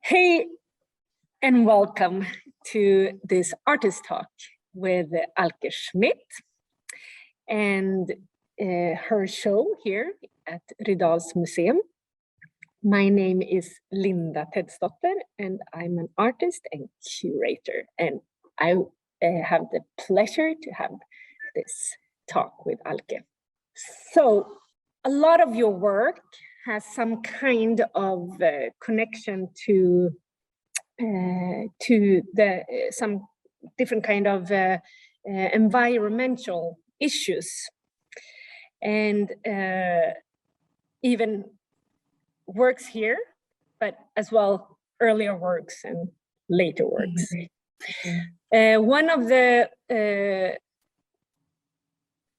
Hey, and welcome to this artist talk with Alke Schmidt and her show here at Rydals Museum. My name is Linda Tedsdotter, and I'm an artist and curator, and I have the pleasure to have this talk with Alke. So, a lot of your work has some kind of connection to some different kind of environmental issues, and even works here, but as well earlier works and later works.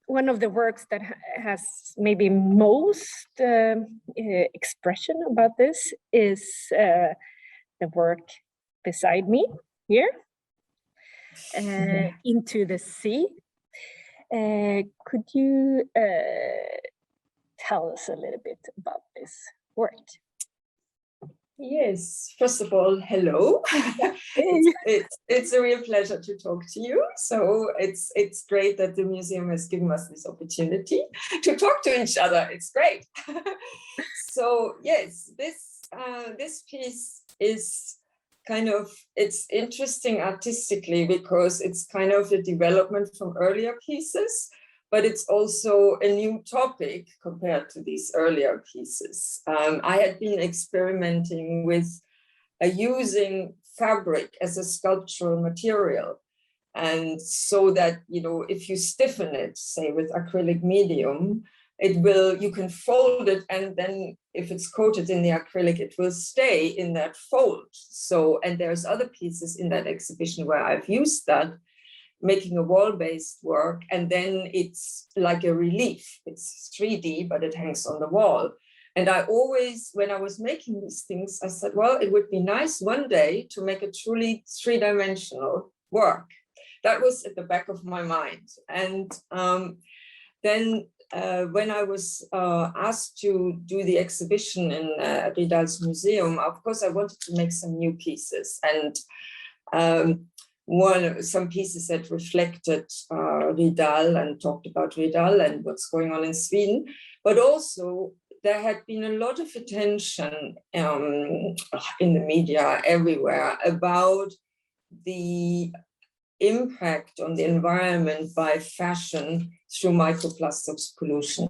One of the works that has maybe most expression about this is the work beside me here, Into the Sea. Could you tell us a little bit about this work? Yes, first of all, hello. It's a real pleasure to talk to you. So it's great that the museum has given us this opportunity to talk to each other. It's great. So yes, this piece is it's interesting artistically because it's kind of a development from earlier pieces, but it's also a new topic compared to these earlier pieces. I had been experimenting with using fabric as a sculptural material. And so that, if you stiffen it, say with acrylic medium, you can fold it, and then if it's coated in the acrylic, it will stay in that fold. So, and there's other pieces in that exhibition where I've used that, making a wall-based work, and then it's like a relief. It's 3D, but it hangs on the wall. And I always, when I was making these things, I said, well, it would be nice one day to make a truly three-dimensional work. That was at the back of my mind. And then when I was asked to do the exhibition in Rydals Museum, of course, I wanted to make some new pieces. And some pieces that reflected Rydal and talked about Rydal and what's going on in Sweden, but also there had been a lot of attention in the media everywhere about the impact on the environment by fashion through microplastics pollution,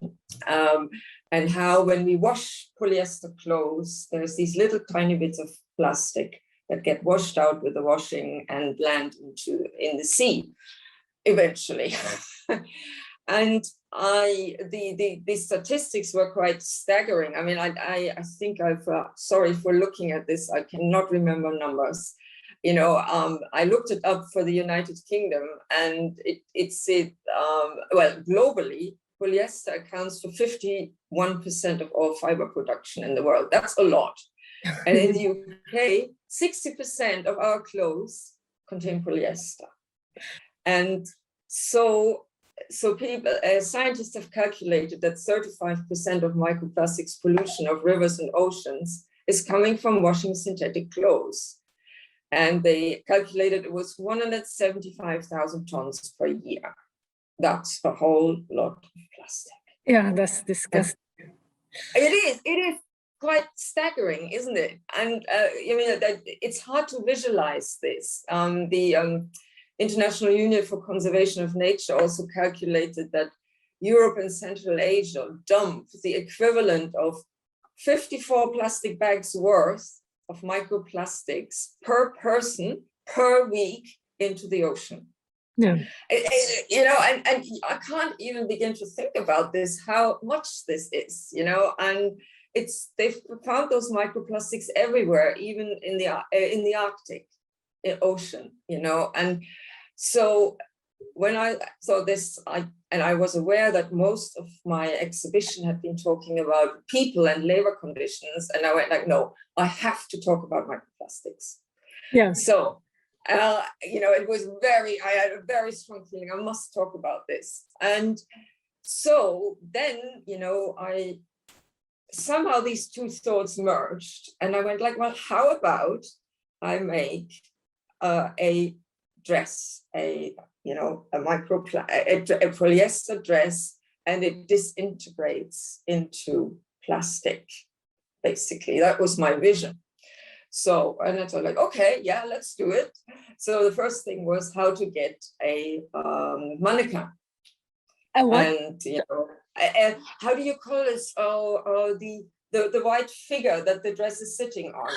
and how when we wash polyester clothes, there's these little tiny bits of plastic that get washed out with the washing and land in the sea eventually. And the statistics were quite staggering. I mean, I think sorry for looking at this, I cannot remember numbers. I looked it up for the United Kingdom, and it said, well, globally, polyester accounts for 51% of all fiber production in the world. That's a lot. And in the UK, 60% of our clothes contain polyester. And so people, scientists have calculated that 35% of microplastics pollution of rivers and oceans is coming from washing synthetic clothes. And they calculated it was 175,000 tons per year. That's a whole lot of plastic. Yeah, that's disgusting. It is quite staggering, isn't it? And it's hard to visualize this. The International Union for Conservation of Nature also calculated that Europe and Central Asia dump the equivalent of 54 plastic bags worth of microplastics per person per week into the ocean. Yeah. And I can't even begin to think about this, how much this is, and they've found those microplastics everywhere, even in the Arctic Ocean, and so when I saw this, I was aware that most of my exhibition had been talking about people and labor conditions, and I went like, no, I have to talk about microplastics. Yeah. So I had a very strong feeling I must talk about this. And so then, I somehow these two thoughts merged, and I went like, well, how about I make a dress, a polyester dress, and it disintegrates into plastic. Basically, that was my vision. So, and I thought like, okay, yeah, let's do it. So the first thing was how to get a mannequin. And how do you call this? The white figure that the dress is sitting on.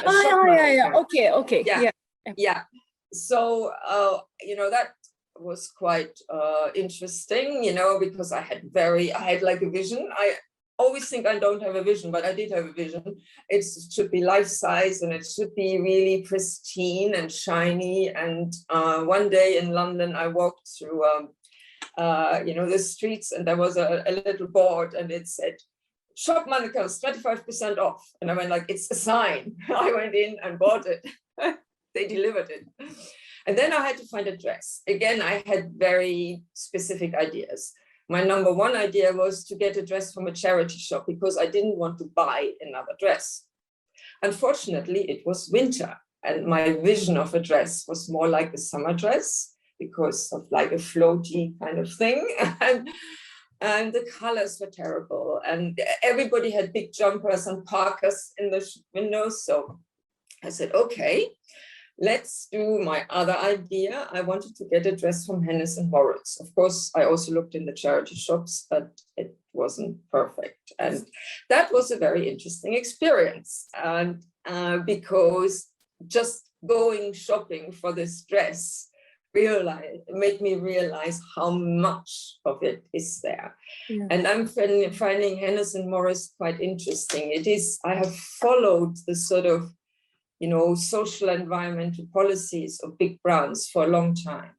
Yeah. Okay. Yeah. So that was quite interesting, because I had like a vision. I always think I don't have a vision, but I did have a vision. It should be life size, and it should be really pristine and shiny. And one day in London, I walked through the streets, and there was a little board, and it said, shop mannequins, 25% off. And I went like, it's a sign. I went in and bought it. They delivered it. And then I had to find a dress. Again, I had very specific ideas. My number one idea was to get a dress from a charity shop, because I didn't want to buy another dress. Unfortunately, it was winter, and my vision of a dress was more like a summer dress, because of like a floaty kind of thing. And the colors were terrible. And everybody had big jumpers and parkas in the windows. So I said, okay, let's do my other idea. I wanted to get a dress from Hennes & Mauritz. Of course, I also looked in the charity shops, but it wasn't perfect. And that was a very interesting experience. And because just going shopping for this dress made me realize how much of it is there. Yeah. And I'm finding Hennes & Mauritz quite interesting. I have followed the sort of social environmental policies of big brands for a long time.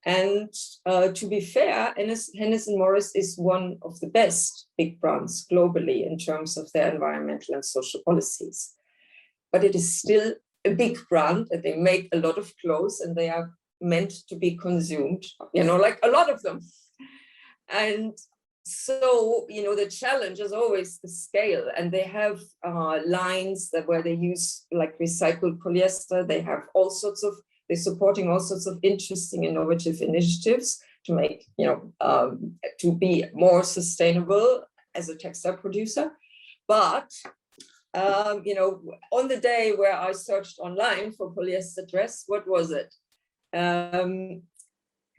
And to be fair, Hennes & Mauritz is one of the best big brands globally in terms of their environmental and social policies. But it is still a big brand, and they make a lot of clothes, and they are meant to be consumed, like a lot of them. And so, the challenge is always the scale, and they have lines where they use like recycled polyester. They have they're supporting all sorts of interesting, innovative initiatives to make, to be more sustainable as a textile producer. But, on the day where I searched online for polyester dress, what was it?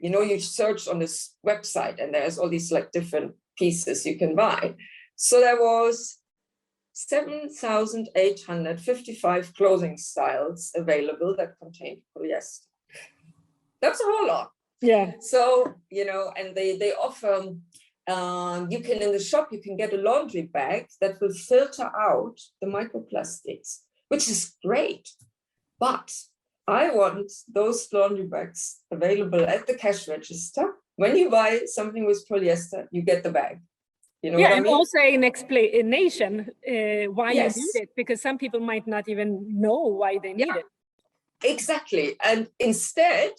You search on this website, and there's all these like different pieces you can buy. So there was 7,855 clothing styles available that contained polyester. That's a whole lot. Yeah. So, and they offer, you can, in the shop, you can get a laundry bag that will filter out the microplastics, which is great. But I want those laundry bags available at the cash register. When you buy something with polyester, you get the bag. You know what I mean? Also an explanation why you need it, because some people might not even know why they need it. Exactly. And instead,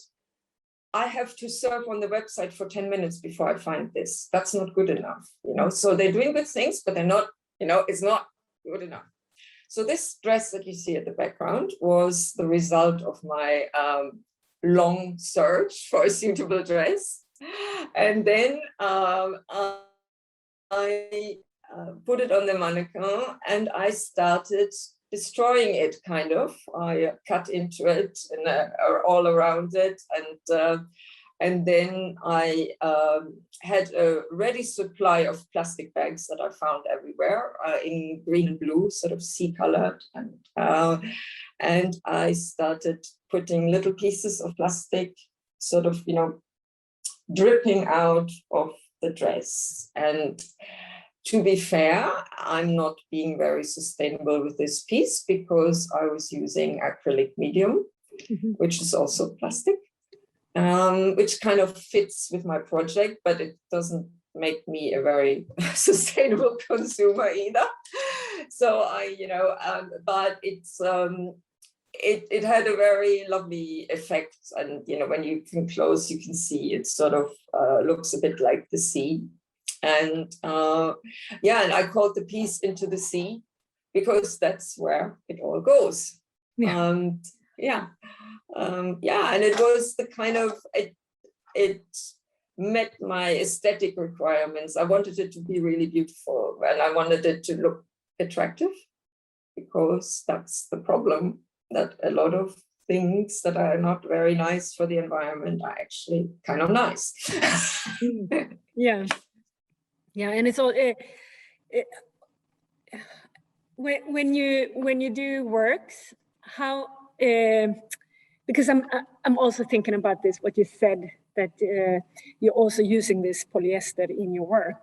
I have to surf on the website for 10 minutes before I find this. That's not good enough, So they're doing good things, but they're not, it's not good enough. So this dress that you see at the background was the result of my long search for a suitable dress. And then I put it on the mannequin, and I started destroying it, kind of. I cut into it and all around it. And then I had a ready supply of plastic bags that I found everywhere in green and blue, sort of sea-colored. And I started putting little pieces of plastic sort of, dripping out of the dress. And to be fair, I'm not being very sustainable with this piece, because I was using acrylic medium, which is also plastic. Which kind of fits with my project, but it doesn't make me a very sustainable consumer either. So but it had a very lovely effect. And, when you can close, you can see it sort of looks a bit like the sea. And yeah, and I called the piece Into the Sea, because that's where it all goes. Yeah. Yeah, yeah, and it was the kind of, it met my aesthetic requirements. I wanted it to be really beautiful, and I wanted it to look attractive, because that's the problem, that a lot of things that are not very nice for the environment are actually kind of nice. Yeah, yeah, and it's all when you do works, how because I'm also thinking about this, what you said, that you're also using this polyester in your work,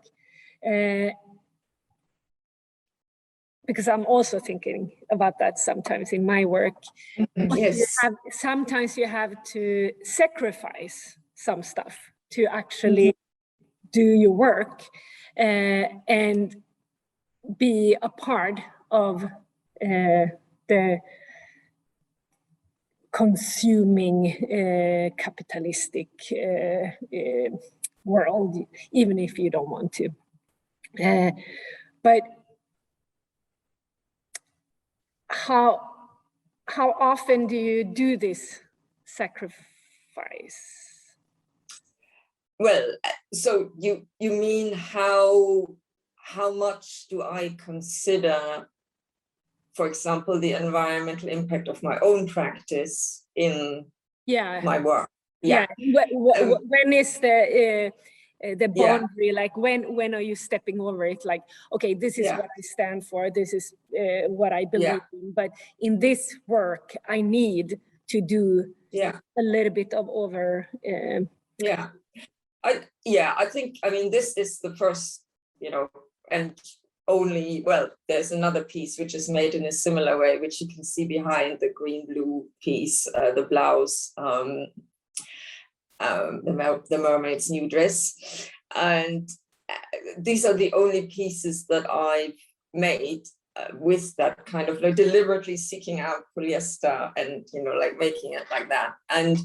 because I'm also thinking about that sometimes in my work. Yes. Sometimes you have to sacrifice some stuff to actually do your work and be a part of the consuming capitalistic world, even if you don't want to. But how often do you do this sacrifice? Well, so you mean how much do I consider, for example, the environmental impact of my own practice in my work? Yeah. When is the boundary? Like when are you stepping over it? Like, okay, this is what I stand for. This is what I believe in. But in this work, I need to do a little bit of over. I think, I mean, this is the first, and only, well, there's another piece which is made in a similar way, which you can see behind the green-blue piece, the blouse, the mermaid's new dress. And these are the only pieces that I've made with that kind of, like, deliberately seeking out polyester and, like, making it like that. And,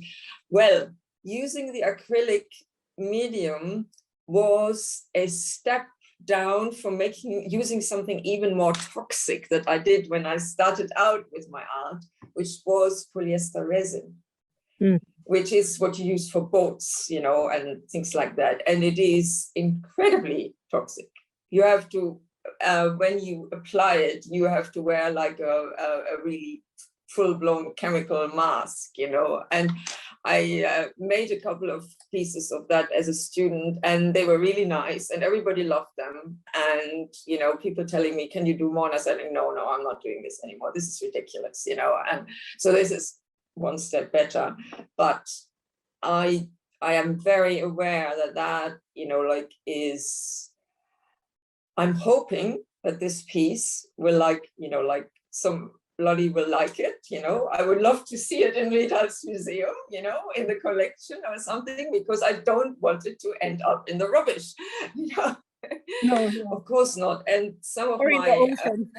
well, using the acrylic medium was a step down from using something even more toxic that I did when I started out with my art, which was polyester resin, which is what you use for boats, and things like that. And it is incredibly toxic. You have to, when you apply it, you have to wear like a really full-blown chemical mask, and I made a couple of pieces of that as a student, and they were really nice, and everybody loved them. And, people telling me, can you do more? And I said, no, I'm not doing this anymore. This is ridiculous, and so this is one step better. But I am very aware that, I'm hoping that this piece will, somebody will like it, I would love to see it in Vidal's museum, in the collection or something, because I don't want it to end up in the rubbish, No. Of course not. And some of in the ocean.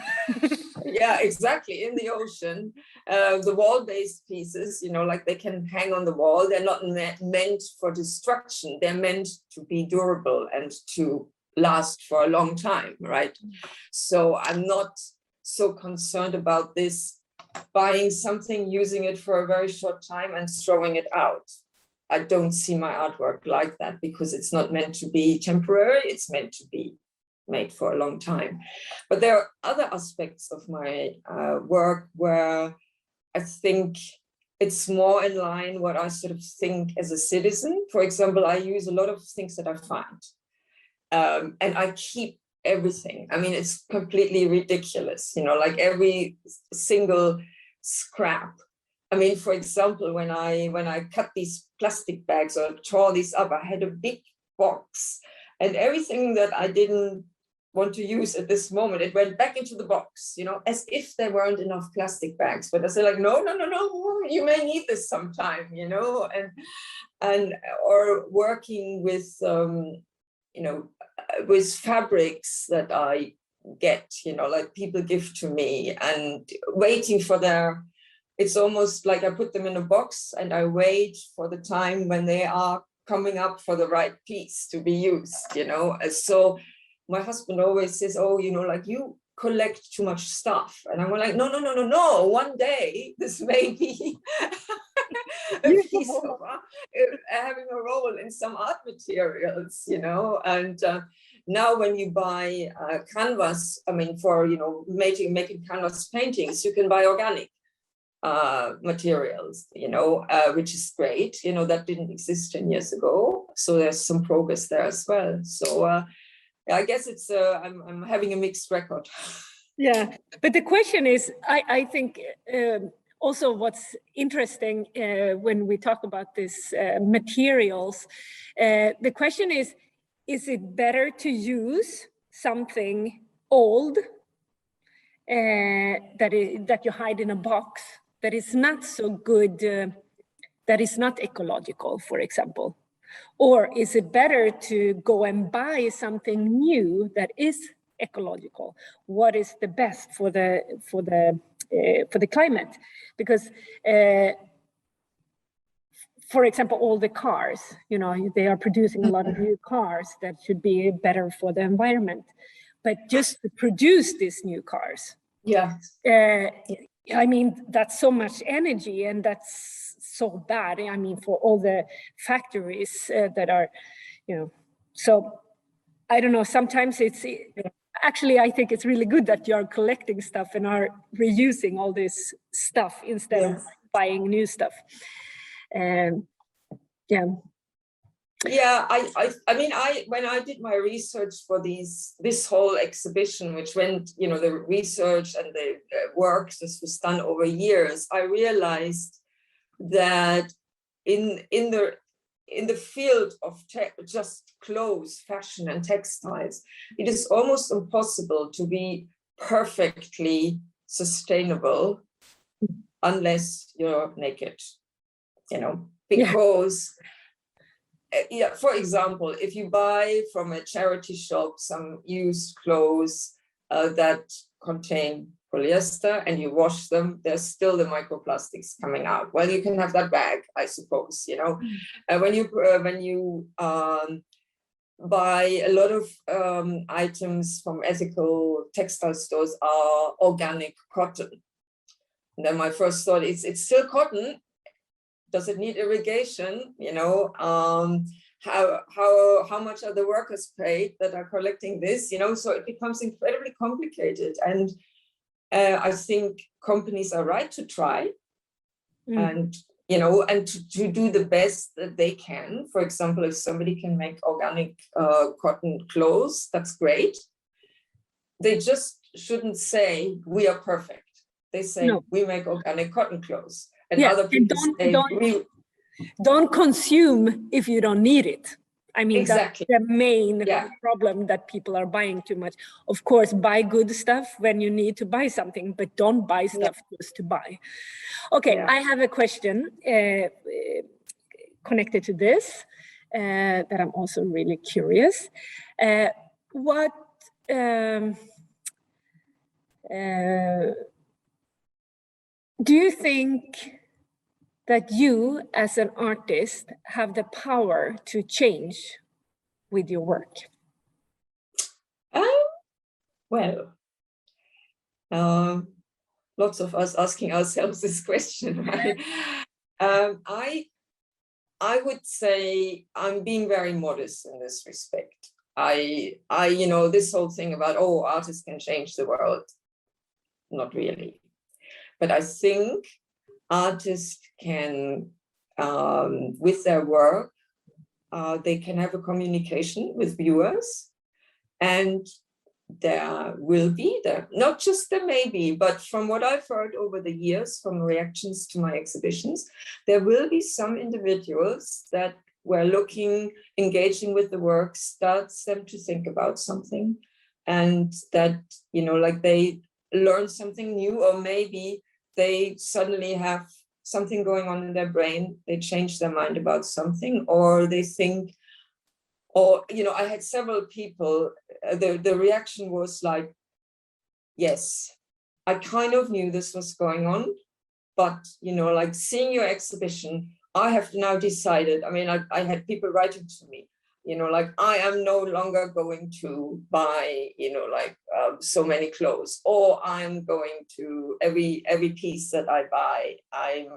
Yeah, exactly, in the ocean. The wall-based pieces, they can hang on the wall. They're not meant for destruction. They're meant to be durable and to last for a long time, right? So I'm not so concerned about this, buying something, using it for a very short time and throwing it out. I don't see my artwork like that, because it's not meant to be temporary. It's meant to be made for a long time. But there are other aspects of my work where I think it's more in line what I sort of think as a citizen. For example, I use a lot of things that I find, and I keep everything. I mean, it's completely ridiculous, like every single scrap. I mean, for example, when I cut these plastic bags or tore these up, I had a big box, and everything that I didn't want to use at this moment, it went back into the box, as if there weren't enough plastic bags. But I said, like, no, you may need this sometime, and or working with, with fabrics that I get, like people give to me, and waiting for it's almost like I put them in a box and I wait for the time when they are coming up for the right piece to be used, you know. So my husband always says, oh, you know, like you collect too much stuff. And I'm like, no. One day this may be a piece of having a role in some art materials, you know. And now when you buy canvas, I mean, for, you know, making canvas paintings, you can buy organic materials, you know, which is great. You know, that didn't exist 10 years ago. So there's some progress there as well. So I guess it's I'm having a mixed record. Yeah, but the question is, I think also what's interesting when we talk about this materials, the question is it better to use something old that you hide in a box that is not so good, that is not ecological, for example? Or is it better to go and buy something new that is ecological? What is the best for the climate? Because for example, all the cars, you know, they are producing a lot of new cars that should be better for the environment. But just to produce these new cars, I mean, that's so much energy, and that's so bad. I mean, for all the factories that are, you know, so I don't know, sometimes it's, actually, I think it's really good that you're collecting stuff and are reusing all this stuff instead of buying new stuff. Yeah, I mean, when I did my research for this whole exhibition, which went, you know, the research and the work, this was done over years, I realized that in the field of just clothes, fashion, and textiles, it is almost impossible to be perfectly sustainable unless you're naked, you know, because for example, if you buy from a charity shop some used clothes that contain polyester and you wash them, there's still the microplastics coming out. Well, you can have that bag, I suppose, you know. When you buy a lot of items from ethical textile stores are organic cotton. And then my first thought is, it's still cotton. Does it need irrigation? You know, how much are the workers paid that are collecting this? You know, so it becomes incredibly complicated. And I think companies are right to try, and you know, and to do the best that they can. For example, if somebody can make organic cotton clothes, that's great. They just shouldn't say we are perfect. They say we make organic cotton clothes. And other people don't consume if you don't need it. I mean, exactly. That's the main problem, that people are buying too much. Of course, buy good stuff when you need to buy something, but don't buy stuff just to buy. Okay, I have a question connected to this that I'm also really curious. What do you think that you as an artist have the power to change with your work? Well, lots of us asking ourselves this question, right? I would say I'm being very modest in this respect. I you know, this whole thing about, oh, artists can change the world, not really. But I think artists can, with their work, they can have a communication with viewers, and there will be, not just there may be, but from what I've heard over the years, from reactions to my exhibitions, there will be some individuals that were engaging with the work, starts them to think about something, and that, you know, like they learn something new, or maybe they suddenly have something going on in their brain, they change their mind about something, or they think, or, you know, I had several people, the reaction was like, yes, I kind of knew this was going on, but, you know, like seeing your exhibition I have now decided, I mean, I had people writing to me, you know, like, I am no longer going to buy, you know, like so many clothes, or I'm going to every piece that I buy, I'm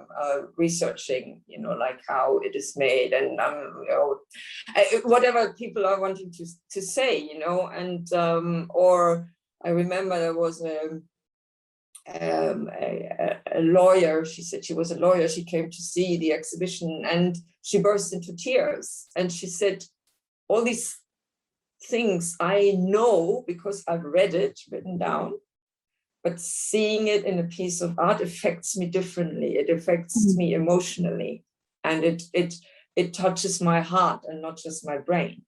researching, you know, like how it is made, and you know, whatever people are wanting to say, you know, and or I remember there was a lawyer. She said she was a lawyer. She came to see the exhibition and she burst into tears. And she said, all these things I know because I've read it written down, but seeing it in a piece of art affects me differently. It affects me emotionally, and it touches my heart and not just my brain.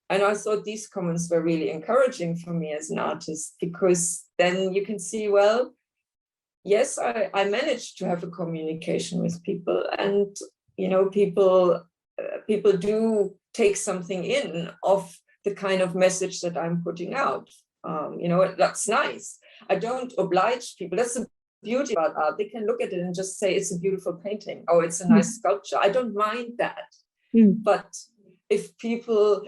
And I thought these comments were really encouraging for me as an artist, because then you can see, well, yes, I managed to have a communication with people, and you know, people do take something in of the kind of message that I'm putting out. You know, that's nice. I don't oblige people. That's the beauty about art. They can look at it and just say it's a beautiful painting, or it's a nice sculpture. I don't mind that. But if people,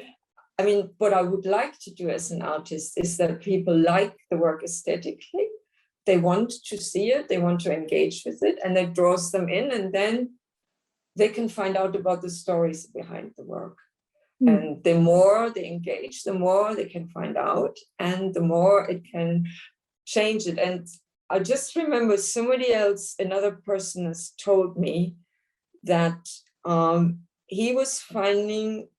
I mean, what I would like to do as an artist is that people like the work aesthetically. They want to see it, they want to engage with it, and that draws them in, and then they can find out about the stories behind the work. And the more they engage, the more they can find out, and the more it can change it. And I just remember somebody else, another person has told me that he was finding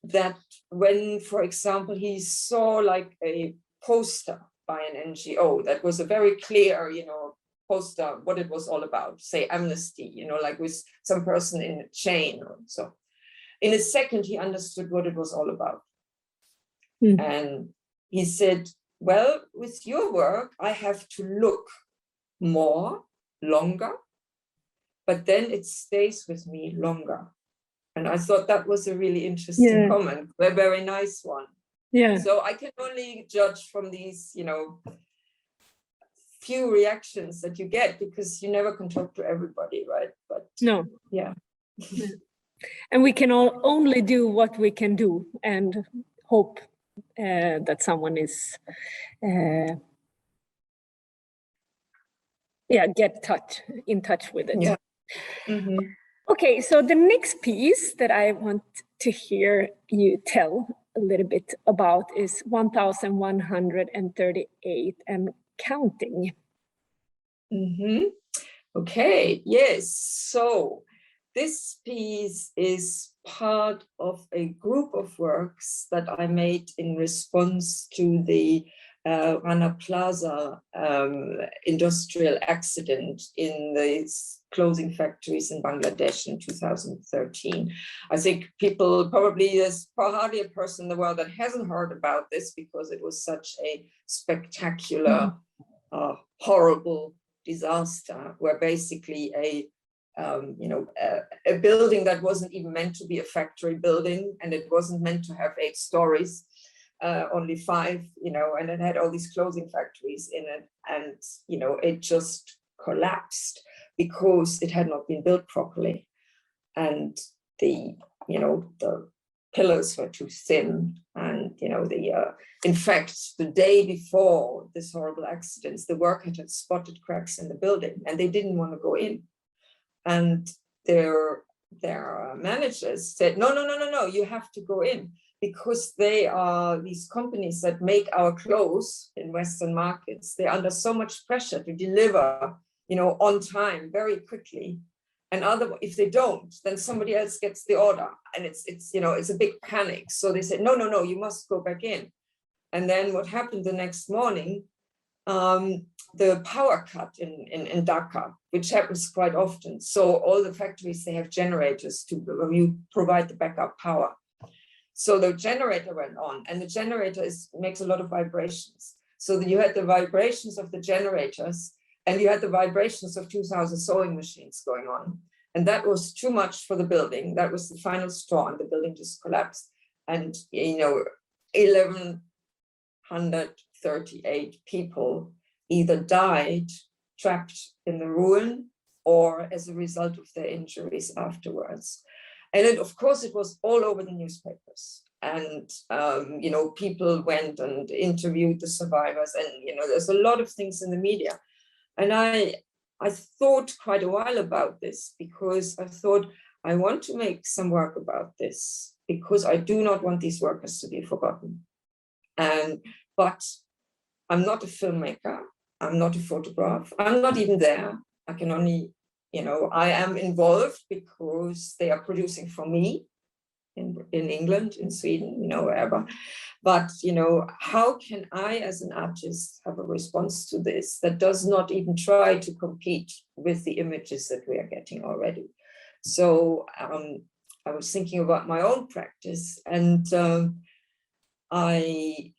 that when, for example, he saw like a poster by an NGO that was a very clear, you know, poster, what it was all about, say Amnesty, you know, like with some person in a chain or so. In a second, he understood what it was all about. And he said, well, with your work, I have to look more, longer, but then it stays with me longer. And I thought that was a really interesting comment, a very nice one. Yeah. So I can only judge from these, you know, few reactions that you get, because you never can talk to everybody, right? But no. Yeah. And we can only do what we can do, and hope that someone is get in touch with it. Yeah. Okay, so the next piece that I want to hear you tell a little bit about is 1138 and counting. Okay, yes. So this piece is part of a group of works that I made in response to the Rana Plaza industrial accident in the clothing factories in Bangladesh in 2013. I think people probably, there's hardly a person in the world that hasn't heard about this, because it was such a spectacular, horrible disaster, where basically a building that wasn't even meant to be a factory building, and it wasn't meant to have 8 stories, only 5, you know, and it had all these clothing factories in it, and you know, it just collapsed because it had not been built properly, and the pillars were too thin, and you know, in fact, the day before this horrible accident, the workers had spotted cracks in the building, and they didn't want to go in. And their managers said, no, you have to go in, because they are these companies that make our clothes in Western markets. They're under so much pressure to deliver, you know, on time, very quickly. And if they don't, then somebody else gets the order, and it's you know, it's a big panic. So they said, no, you must go back in. And then what happened the next morning? The power cut in Dhaka, which happens quite often. So all the factories, they have generators to provide the backup power. So the generator went on, and the generator makes a lot of vibrations. So you had the vibrations of the generators, and you had the vibrations of 2,000 sewing machines going on. And that was too much for the building. That was the final straw, and the building just collapsed. And, you know, 1,138 people either died trapped in the ruin, or as a result of their injuries afterwards. And it, of course, it was all over the newspapers. And, you know, people went and interviewed the survivors, and, you know, there's a lot of things in the media. And I thought quite a while about this, because I thought, I want to make some work about this, because I do not want these workers to be forgotten. But I'm not a filmmaker. I'm not a photographer. I'm not even there. I can only, you know, I am involved because they are producing for me in England, in Sweden, you know, wherever. But, you know, how can I as an artist have a response to this that does not even try to compete with the images that we are getting already? So I was thinking about my own practice, and I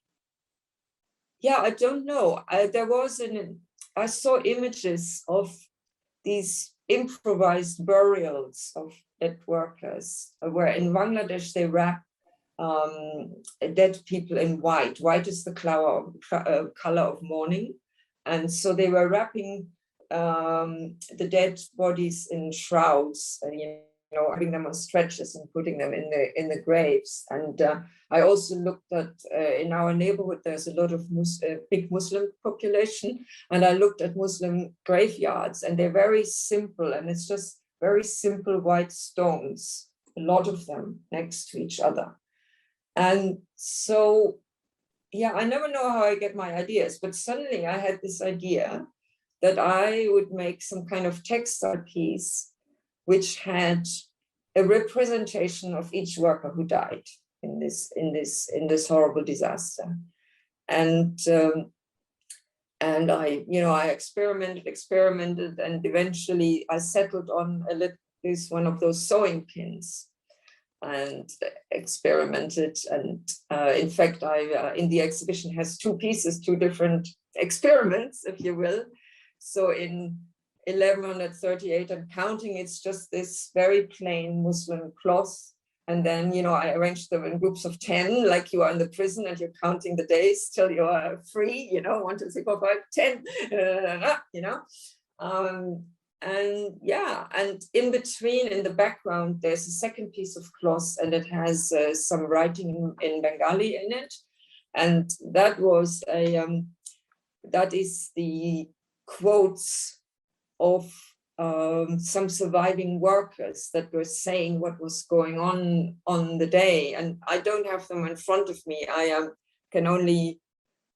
don't know. I saw images of these improvised burials of dead workers, where in Bangladesh they wrap dead people in white. White is the color of mourning. And so they were wrapping the dead bodies in shrouds, you know, having them on stretchers and putting them in the graves. And I also looked at, in our neighborhood, there's a lot of big Muslim population, and I looked at Muslim graveyards, and they're very simple, and it's just very simple white stones, a lot of them next to each other. And so, yeah, I never know how I get my ideas, but suddenly I had this idea that I would make some kind of textile piece which had a representation of each worker who died in this horrible disaster. And I, you know, I experimented, and eventually I settled on one of those sewing pins, and experimented. And in fact, I in the exhibition has two pieces, two different experiments, if you will. So in 1138 and counting, it's just this very plain Muslim cloth. And then, you know, I arranged them in groups of 10, like you are in the prison and you're counting the days till you are free, you know, 1, 2, 3, 4, 5, 10, you know. And yeah, and in between, in the background, there's a second piece of cloth, and it has some writing in Bengali in it. And that was that is the quotes of some surviving workers that were saying what was going on the day. And I don't have them in front of me. I can only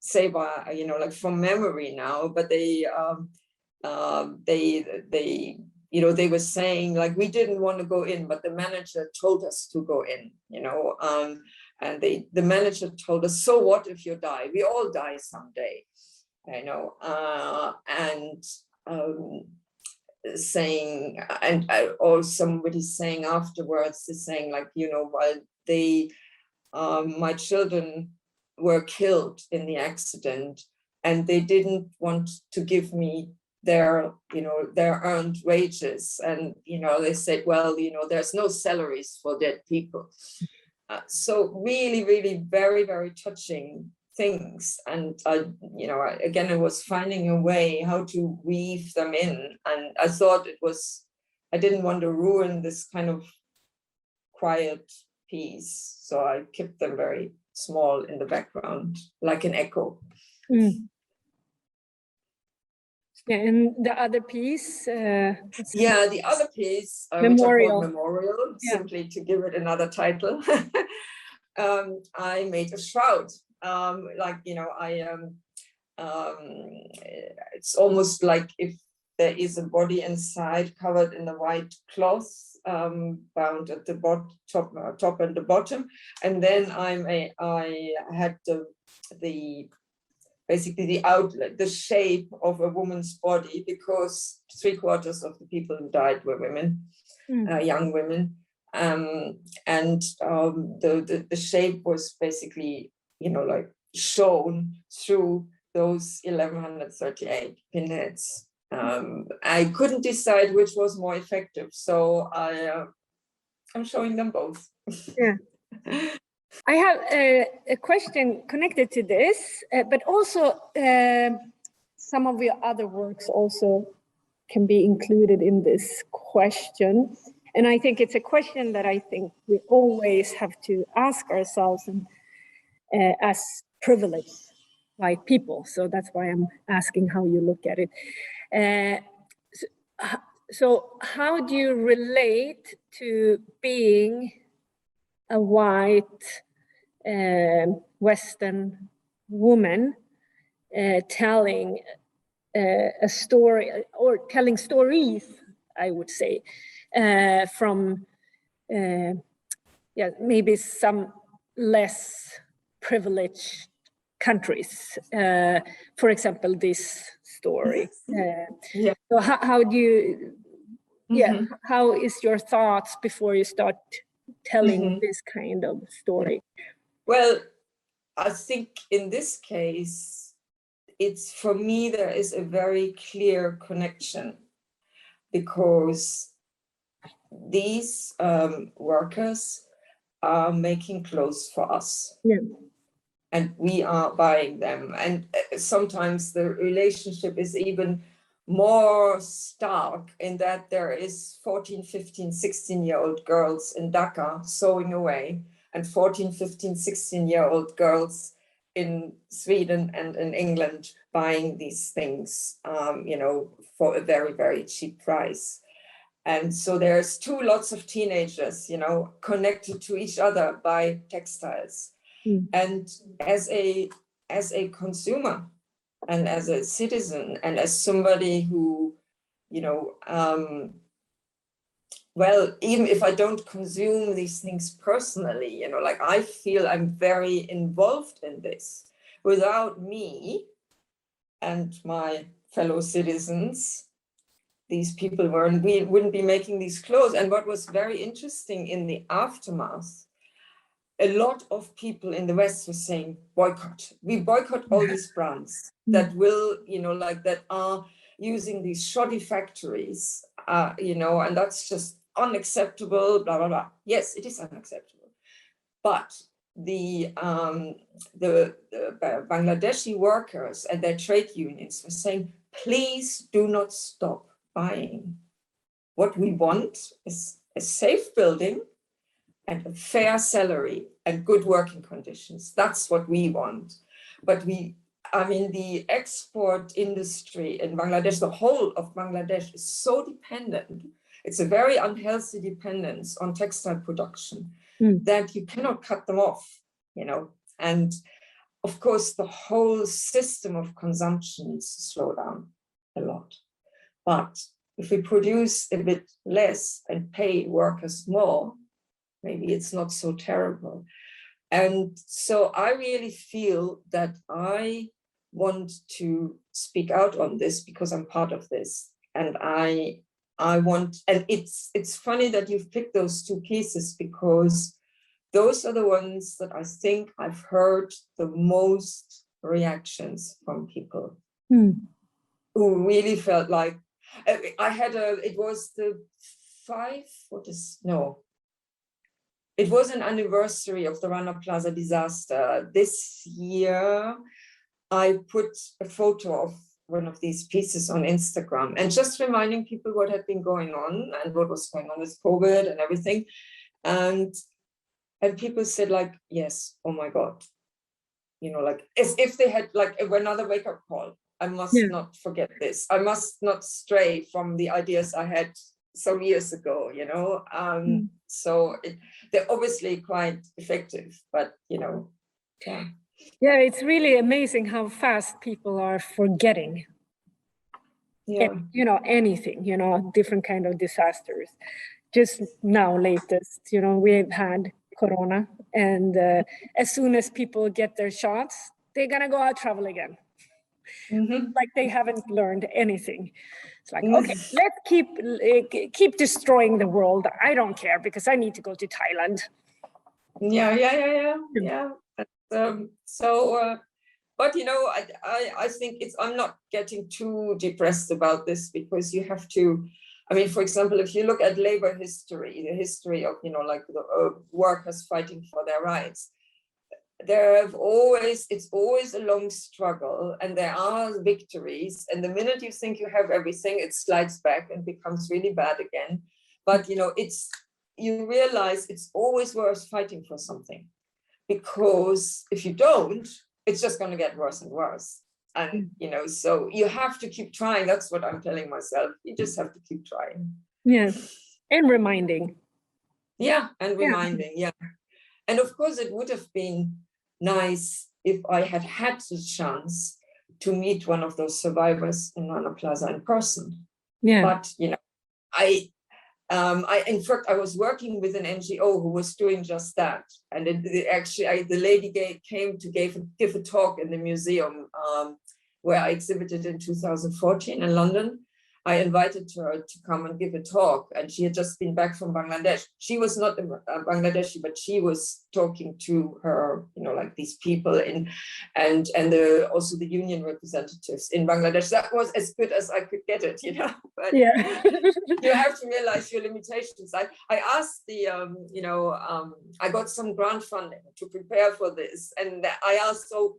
say by, you know, like from memory now, but they you know, they were saying like, we didn't want to go in, but the manager told us to go in, you know, and the manager told us, so what if you die? We all die someday, you know, saying, and or somebody saying afterwards, is saying like, you know, while my children were killed in the accident, and they didn't want to give me their, you know, their earned wages. And, you know, they said, well, you know, there's no salaries for dead people. So really, really very, very touching things. And you know, again, I was finding a way how to weave them in. And I thought I didn't want to ruin this kind of quiet piece. So I kept them very small in the background, like an echo. Mm. Yeah, and the other piece? The other piece, which I called Memorial, simply to give it another title. I made a shroud. Like, you know, it's almost like if there is a body inside covered in a white cloth, bound at the top and the bottom. And then I had basically the outlet, the shape of a woman's body, because 3/4 of the people who died were women, young women. And the shape was basically, you know, like shown through those 1138 pinheads. I couldn't decide which was more effective, so I'm showing them both. Yeah. I have a question connected to this, but also some of your other works also can be included in this question. And I think it's a question that I think we always have to ask ourselves, and as privileged white people. So that's why I'm asking how you look at it. So how do you relate to being a white Western woman telling a story, or telling stories, I would say, from maybe some less privileged countries. For example, this story. So how do you? How is your thoughts before you start telling this kind of story? Well, I think in this case, it's, for me, there is a very clear connection, because these workers are making clothes for us. And we are buying them. And sometimes the relationship is even more stark in that there is 14, 15, 16-year-old girls in Dhaka sewing away, and 14, 15, 16-year-old girls in Sweden and in England buying these things, for a very, very cheap price. And so there's two lots of teenagers, connected to each other by textiles. And as a consumer and as a citizen and as somebody who, well, even if I don't consume these things personally, I feel I'm very involved in this. Without me and my fellow citizens, these people wouldn't be making these clothes. And what was very interesting in the aftermath, a lot of people in the West were saying, boycott. We boycott all these brands that will, that are using these shoddy factories, and that's just unacceptable, blah, blah, blah. Yes, it is unacceptable. But the Bangladeshi workers and their trade unions were saying, please do not stop buying. What we want is a safe building and a fair salary and good working conditions. That's what we want. But the export industry in Bangladesh, the whole of Bangladesh, is so dependent. It's a very unhealthy dependence on textile production that you cannot cut them off, And of course, the whole system of consumption needs to slow down a lot. But if we produce a bit less and pay workers more, maybe it's not so terrible. And so I really feel that I want to speak out on this because I'm part of this. And I want, and it's funny that you've picked those two pieces, because those are the ones that I think I've heard the most reactions from people who really felt like, it was it was an anniversary of the Rana Plaza disaster. This year, I put a photo of one of these pieces on Instagram and just reminding people what had been going on and what was going on with COVID and everything. And people said like, yes, oh my God, as if they had like another wake-up call. I must not forget this. I must not stray from the ideas I had some years ago, So they're obviously quite effective, but, yeah. Yeah, it's really amazing how fast people are forgetting, anything, different kind of disasters. Just now, latest, we've had Corona, and as soon as people get their shots, they're gonna go out travel again. Like they haven't learned anything. It's like, okay, let's keep destroying the world. I don't care because I need to go to Thailand. Yeah. But I think I'm not getting too depressed about this, because you have to. For example, if you look at labor history, the history of the workers fighting for their rights, it's always a long struggle, and there are victories. And the minute you think you have everything, it slides back and becomes really bad again. But you realize it's always worth fighting for something, because if you don't, it's just going to get worse and worse. And so you have to keep trying. That's what I'm telling myself. You just have to keep trying. Yes, and reminding. Yeah, and reminding. Yeah. And of course, it would have been nice if I had had the chance to meet one of those survivors in Rana Plaza in person. Yeah. But in fact, I was working with an NGO who was doing just that. And the lady came to give a talk in the museum where I exhibited in 2014 in London. I invited her to come and give a talk, and she had just been back from Bangladesh. She was not Bangladeshi, but she was talking to her, like these people and also the union representatives in Bangladesh. That was as good as I could get it, But you have to realize your limitations. I asked I got some grant funding to prepare for this, and I asked, so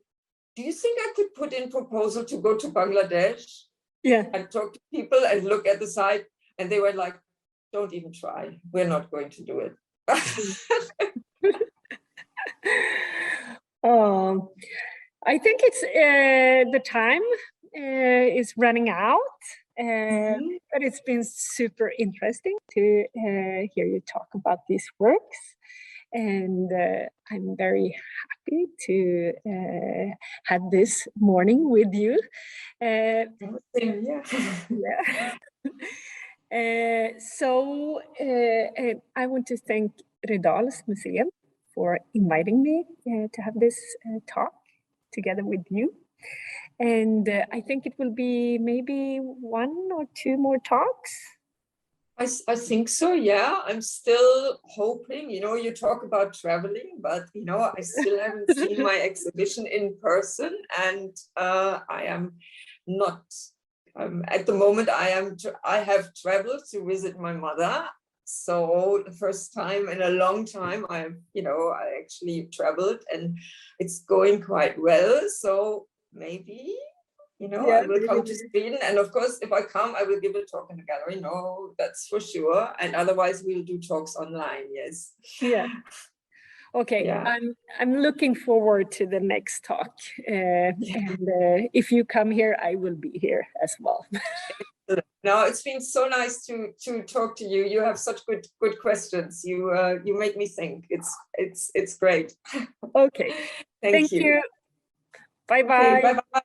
do you think I could put in proposal to go to Bangladesh? Yeah. And talk to people and look at the site, and they were like, don't even try, we're not going to do it. I think it's the time is running out, but it's been super interesting to hear you talk about these works, and I'm very happy to have this morning with you. So I want to thank Rydals Museum for inviting me to have this talk together with you. And I think it will be maybe 1 or 2 more talks. I think so, yeah. I'm still hoping, you talk about traveling, but, I still haven't seen my exhibition in person, and I am not, at the moment, I have traveled to visit my mother. So the first time in a long time, I actually traveled, and it's going quite well. So maybe, I will come to Sweden. And of course, if I come, I will give a talk in the gallery. No, that's for sure. And otherwise, we'll do talks online. Yes. Yeah. Okay. Yeah. I'm looking forward to the next talk. And if you come here, I will be here as well. No, it's been so nice to talk to you. You have such good questions. You make me think. It's great. Okay. Thank you. Bye-bye. Okay, bye-bye.